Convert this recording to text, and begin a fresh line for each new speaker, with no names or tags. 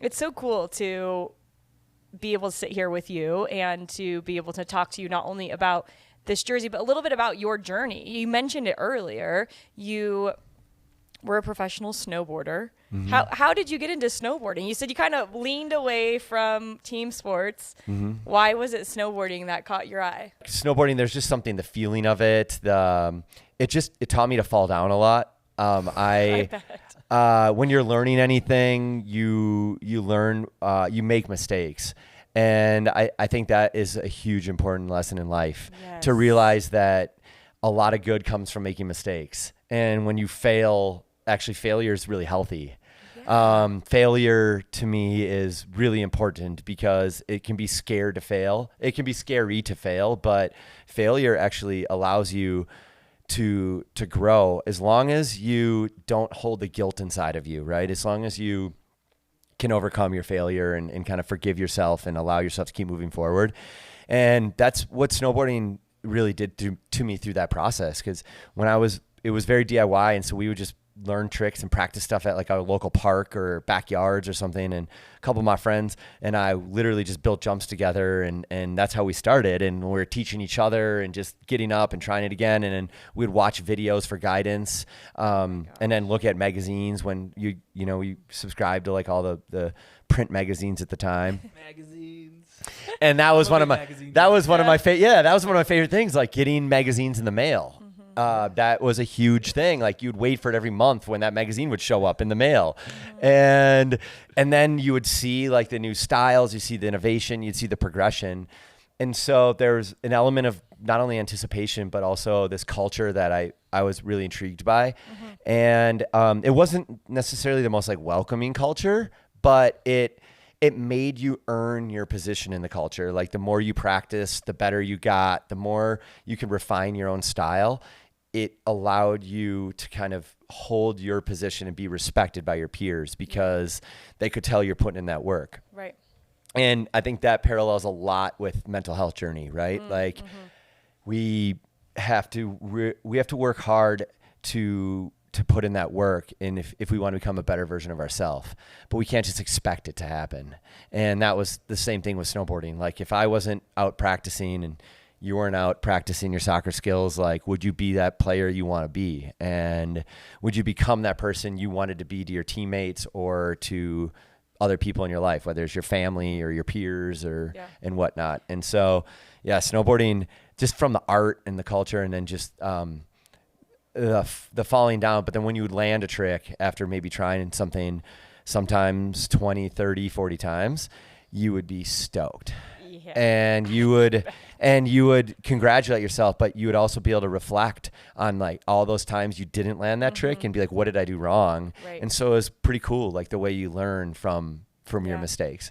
It's so cool to be able to sit here with you and to be able to talk to you not only about this jersey, but a little bit about your journey. You mentioned it earlier. You were a professional snowboarder. Mm-hmm. How did you get into snowboarding? You said you kind of leaned away from team sports. Mm-hmm. Why was it snowboarding that caught your eye?
Snowboarding, there's just something, the feeling of it. It taught me to fall down a lot.
I bet.
When you're learning anything, you learn, you make mistakes. And I think that is a huge important lesson in life, yes, to realize that a lot of good comes from making mistakes. And when you fail, actually failure is really healthy. Yeah. Failure to me is really important because it can be scared to fail. It can be scary to fail, but failure actually allows you to grow as long as you don't hold the guilt inside of you, right? As long as you can overcome your failure and kind of forgive yourself and allow yourself to keep moving forward. And that's what snowboarding really did to me through that process. Because it was very DIY. And so we would just learn tricks and practice stuff at like a local park or backyards or something. And a couple of my friends and I literally just built jumps together, and that's how we started. And we were teaching each other and just getting up and trying it again. And then we'd watch videos for guidance, and then look at magazines when you subscribe to like all the print magazines at the time.
Magazines.
And that was one of my favorite things, like getting magazines in the mail. That was a huge thing. Like you'd wait for it every month when that magazine would show up in the mail. And then you would see like the new styles, you see the innovation, you'd see the progression. And so there's an element of not only anticipation, but also this culture that I was really intrigued by. Mm-hmm. And it wasn't necessarily the most like welcoming culture, but it made you earn your position in the culture. Like the more you practice, the better you got, the more you could refine your own style. It allowed you to kind of hold your position and be respected by your peers because they could tell you're putting in that work.
Right.
And I think that parallels a lot with mental health journey, right? Like we have to work hard to put in that work, and if we want to become a better version of ourselves, but we can't just expect it to happen. And that was the same thing with snowboarding. Like if I wasn't out practicing and you weren't out practicing your soccer skills, like would you be that player you want to be? And would you become that person you wanted to be to your teammates or to other people in your life, whether it's your family or your peers or and whatnot? And so, snowboarding, just from the art and the culture, and then just the falling down. But then when you would land a trick after maybe trying something sometimes 20, 30, 40 times, you would be stoked. Yeah. And you would congratulate yourself, but you would also be able to reflect on like all those times you didn't land that trick and be like, what did I do wrong? Right. And so it was pretty cool, like the way you learn from your mistakes.